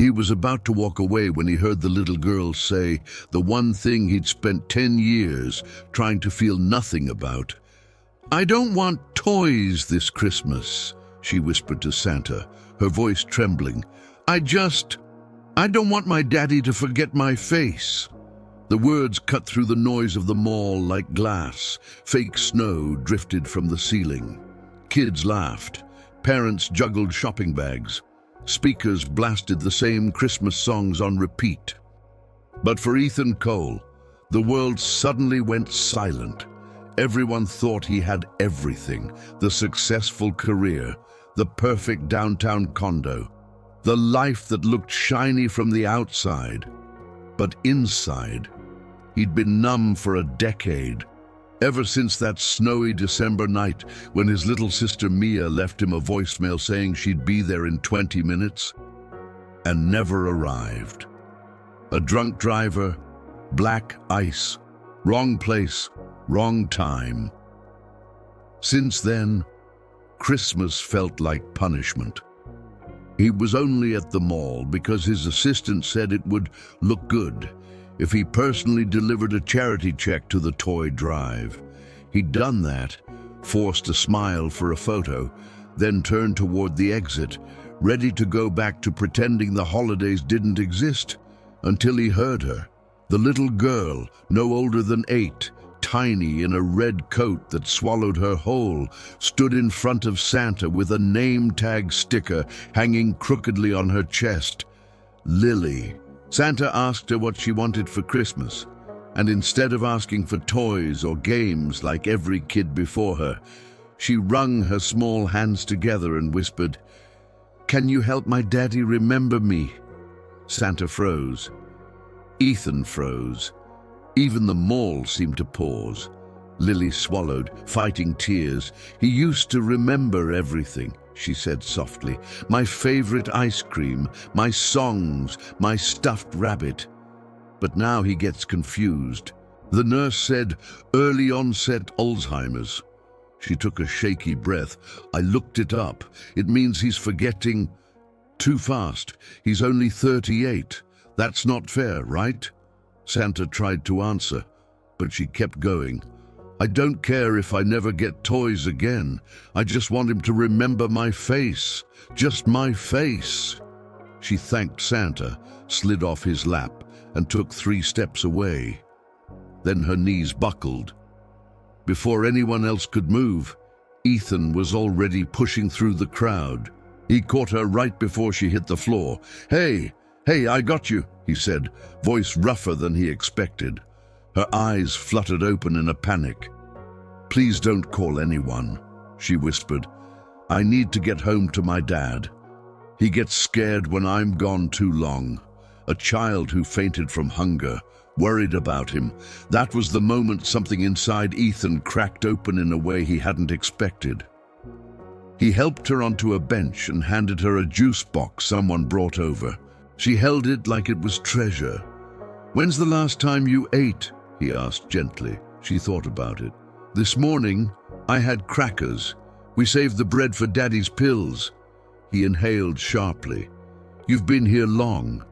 He was about to walk away when he heard the little girl say the one thing he'd spent 10 years trying to feel nothing about. "I don't want toys this Christmas," she whispered to Santa, her voice trembling. I don't want my daddy to forget my face." The words cut through the noise of the mall like glass. Fake snow drifted from the ceiling. Kids laughed. Parents juggled shopping bags. Speakers blasted the same Christmas songs on repeat. But for Ethan Cole, the world suddenly went silent. Everyone thought he had everything: the successful career, the perfect downtown condo, the life that looked shiny from the outside. But inside, he'd been numb for a decade. Ever since that snowy December night when his little sister Mia left him a voicemail saying she'd be there in 20 minutes and never arrived. A drunk driver, black ice, wrong place, wrong time. Since then, Christmas felt like punishment. He was only at the mall because his assistant said it would look good if he personally delivered a charity check to the toy drive. He'd done that, forced a smile for a photo, then turned toward the exit, ready to go back to pretending the holidays didn't exist, until he heard her. The little girl, no older than 8, tiny in a red coat that swallowed her whole, stood in front of Santa with a name tag sticker hanging crookedly on her chest. Lily. Santa asked her what she wanted for Christmas, and instead of asking for toys or games like every kid before her, she wrung her small hands together and whispered, "Can you help my daddy remember me?" Santa froze. Ethan froze. Even the mall seemed to pause. Lily swallowed, fighting tears. "He used to remember everything," she said softly. "My favorite ice cream, my songs, my stuffed rabbit. But now he gets confused. The nurse said early-onset Alzheimer's." She took a shaky breath. "I looked it up. It means he's forgetting too fast. He's only 38. That's not fair, right?" Santa tried to answer, but she kept going. "I don't care if I never get toys again. I just want him to remember my face. Just my face." She thanked Santa, slid off his lap, and took 3 steps away. Then her knees buckled. Before anyone else could move, Ethan was already pushing through the crowd. He caught her right before she hit the floor. Hey, I got you," he said, voice rougher than he expected. Her eyes fluttered open in a panic. "Please don't call anyone," she whispered. "I need to get home to my dad. He gets scared when I'm gone too long." A child who fainted from hunger, worried about him. That was the moment something inside Ethan cracked open in a way he hadn't expected. He helped her onto a bench and handed her a juice box someone brought over. She held it like it was treasure. "When's the last time you ate?" he asked gently. She thought about it. "This morning, I had crackers. We saved the bread for Daddy's pills." He inhaled sharply. "You've been here long."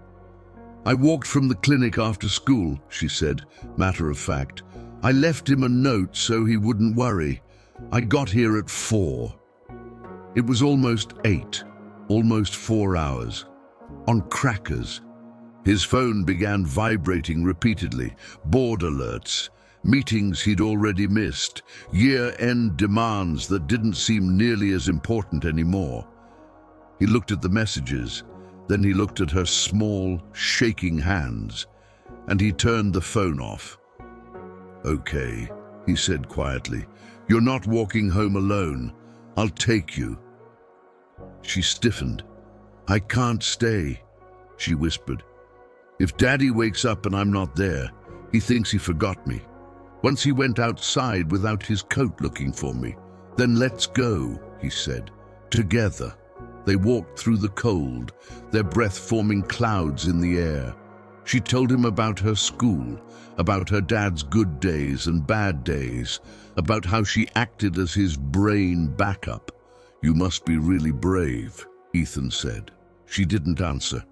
"I walked from the clinic after school," she said, matter of fact. "I left him a note so he wouldn't worry. I got here at 4. It was almost 8, almost 4 hours. On crackers." His phone began vibrating repeatedly. Board alerts, meetings he'd already missed, year-end demands that didn't seem nearly as important anymore. He looked at the messages, then he looked at her small, shaking hands, and he turned the phone off. "Okay," he said quietly. "You're not walking home alone. I'll take you." She stiffened. "I can't stay," she whispered. "If Daddy wakes up and I'm not there, he thinks he forgot me. Once he went outside without his coat looking for me." "Then let's go," he said. Together, they walked through the cold, their breath forming clouds in the air. She told him about her school, about her dad's good days and bad days, about how she acted as his brain backup. "You must be really brave," Ethan said. She didn't answer.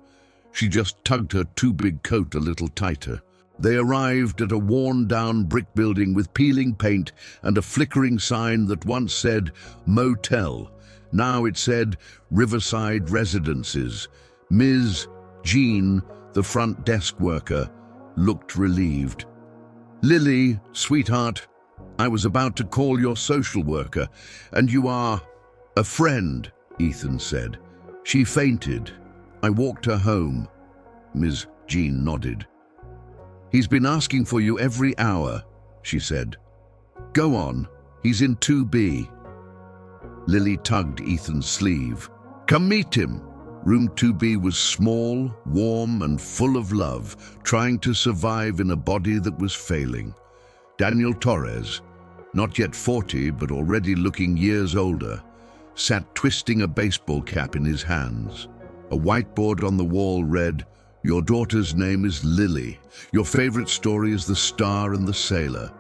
She just tugged her too big coat a little tighter. They arrived at a worn-down brick building with peeling paint and a flickering sign that once said motel. Now it said Riverside Residences. Ms. Jean, the front desk worker, looked relieved. "Lily, sweetheart, I was about to call your social worker, and you are a friend," Ethan said. "She fainted. I walked her home." Ms. Jean nodded. "He's been asking for you every hour," she said. "Go on, he's in 2B. Lily tugged Ethan's sleeve. "Come meet him." Room 2B was small, warm, and full of love, trying to survive in a body that was failing. Daniel Torres, not yet 40 but already looking years older, sat twisting a baseball cap in his hands. A whiteboard on the wall read, "Your daughter's name is Lily. Your favorite story is The Star and the Sailor."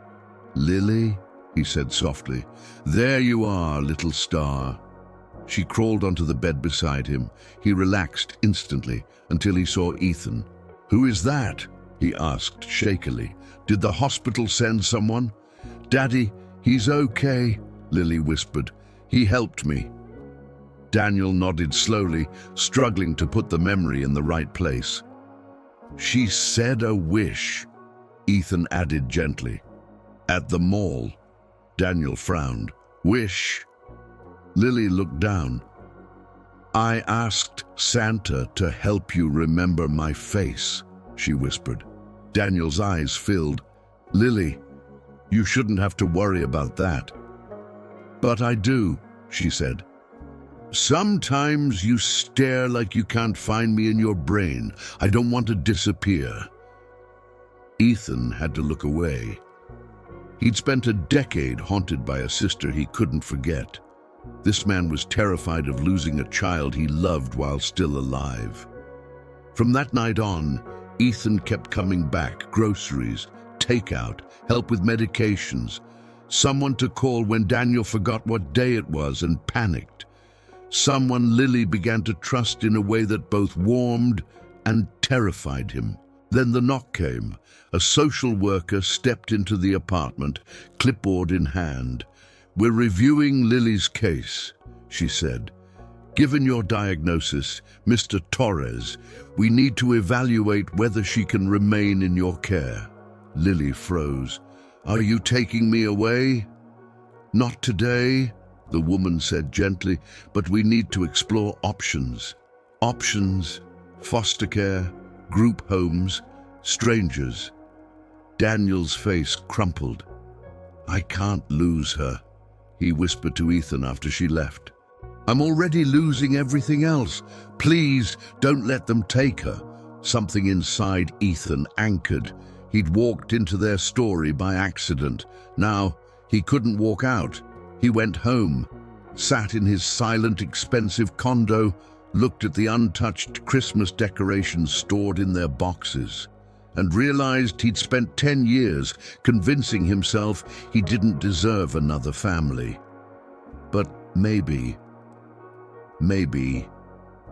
"Lily?" he said softly. "There you are, little star." She crawled onto the bed beside him. He relaxed instantly until he saw Ethan. "Who is that?" he asked shakily. "Did the hospital send someone?" "Daddy, he's okay," Lily whispered. "He helped me." Daniel nodded slowly, struggling to put the memory in the right place. "She said a wish," Ethan added gently. "At the mall." Daniel frowned. "Wish?" Lily looked down. "I asked Santa to help you remember my face," she whispered. Daniel's eyes filled. "Lily, you shouldn't have to worry about that." "But I do," she said. "Sometimes you stare like you can't find me in your brain. I don't want to disappear." Ethan had to look away. He'd spent a decade haunted by a sister he couldn't forget. This man was terrified of losing a child he loved while still alive. From that night on, Ethan kept coming back. Groceries, takeout, help with medications. Someone to call when Daniel forgot what day it was and panicked. Someone Lily began to trust in a way that both warmed and terrified him. Then the knock came. A social worker stepped into the apartment, clipboard in hand. "We're reviewing Lily's case," she said. "Given your diagnosis, Mr. Torres, we need to evaluate whether she can remain in your care." Lily froze. "Are you taking me away?" "Not today," the woman said gently, "but we need to explore options. Options, foster care, group homes, strangers." Daniel's face crumpled. "I can't lose her," he whispered to Ethan after she left. "I'm already losing everything else. Please don't let them take her." Something inside Ethan anchored. He'd walked into their story by accident. Now he couldn't walk out. He went home, sat in his silent, expensive condo, looked at the untouched Christmas decorations stored in their boxes, and realized he'd spent 10 years convincing himself he didn't deserve another family. But maybe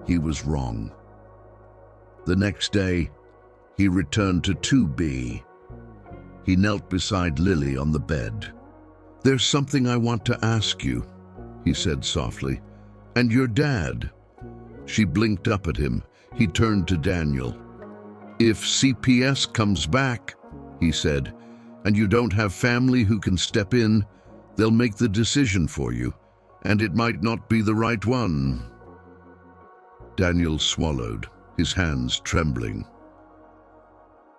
he was wrong. The next day, he returned to 2B. He knelt beside Lily on the bed. "There's something I want to ask you," he said softly. "And your dad?" She blinked up at him. He turned to Daniel. "If CPS comes back," he said, "and you don't have family who can step in, they'll make the decision for you, and it might not be the right one." Daniel swallowed, his hands trembling.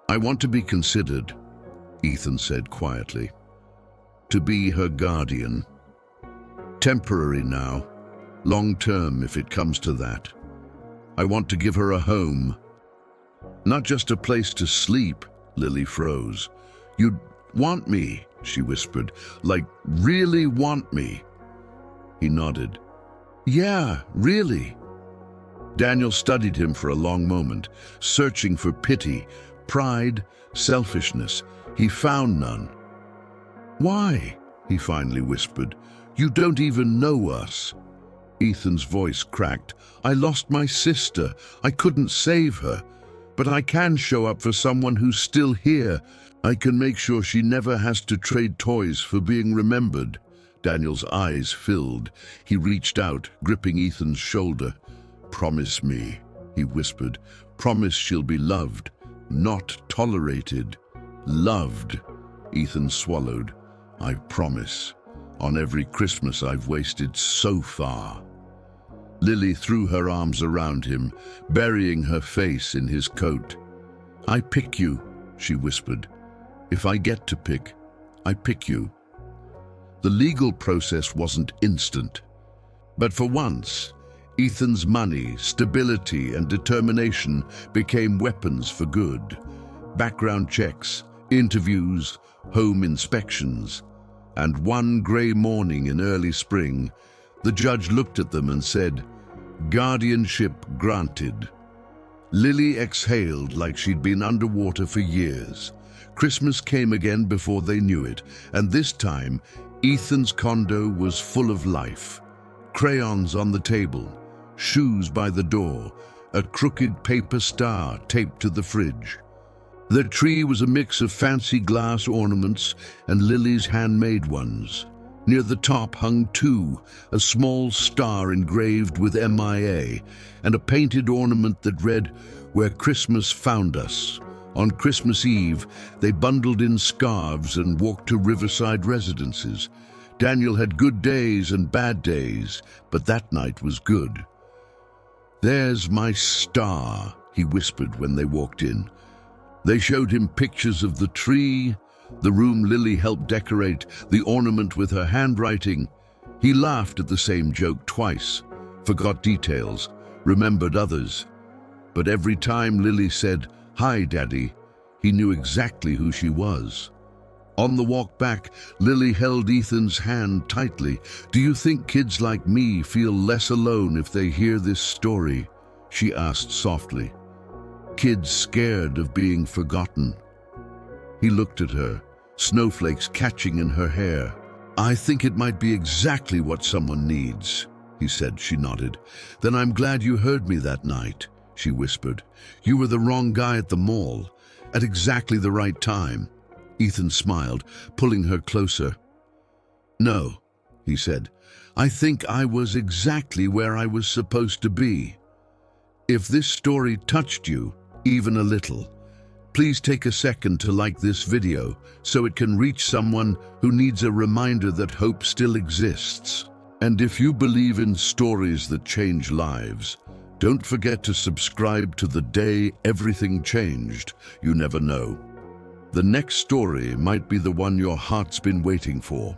"I want to be considered," Ethan said quietly. "To be her guardian. Temporary now, long-term if it comes to that. I want to give her a home. Not just a place to sleep." Lily froze. "You'd want me," she whispered. "Like, really want me?" He nodded. "Yeah, really." Daniel studied him for a long moment, searching for pity, pride, selfishness. He found none. "Why?" he finally whispered. "You don't even know us." Ethan's voice cracked. I lost my sister. I couldn't save her. But I can show up for someone who's still here. I can make sure she never has to trade toys for being remembered. Daniel's eyes filled. He reached out, gripping Ethan's shoulder. Promise me, he whispered. Promise she'll be loved, not tolerated. Loved. Ethan swallowed. I promise. On every Christmas I've wasted so far. Lily threw her arms around him, burying her face in his coat. I pick you, she whispered. If I get to pick, I pick you. The legal process wasn't instant. But for once, Ethan's money, stability, and determination became weapons for good. Background checks, interviews, home inspections. And one grey morning in early spring, the judge looked at them and said, guardianship granted. Lily exhaled like she'd been underwater for years. Christmas came again before they knew it, and this time, Ethan's condo was full of life. Crayons on the table, shoes by the door, a crooked paper star taped to the fridge. The tree was a mix of fancy glass ornaments and Lily's handmade ones. Near the top hung two, a small star engraved with MIA, and a painted ornament that read, Where Christmas Found Us. On Christmas Eve, they bundled in scarves and walked to riverside residences. Daniel had good days and bad days, but that night was good. There's my star, he whispered when they walked in. They showed him pictures of the tree, the room Lily helped decorate, the ornament with her handwriting. He laughed at the same joke twice, forgot details, remembered others. But every time Lily said, Hi, Daddy, he knew exactly who she was. On the walk back, Lily held Ethan's hand tightly. Do you think kids like me feel less alone if they hear this story? She asked softly. Kids scared of being forgotten. He looked at her, snowflakes catching in her hair. I think it might be exactly what someone needs, he said. She nodded. Then I'm glad you heard me that night, she whispered. You were the wrong guy at the mall, at exactly the right time. Ethan smiled, pulling her closer. No, he said. I think I was exactly where I was supposed to be. If this story touched you, even a little, please take a second to like this video so it can reach someone who needs a reminder that hope still exists. And if you believe in stories that change lives, don't forget to subscribe to The Day Everything Changed. You never know. The next story might be the one your heart's been waiting for.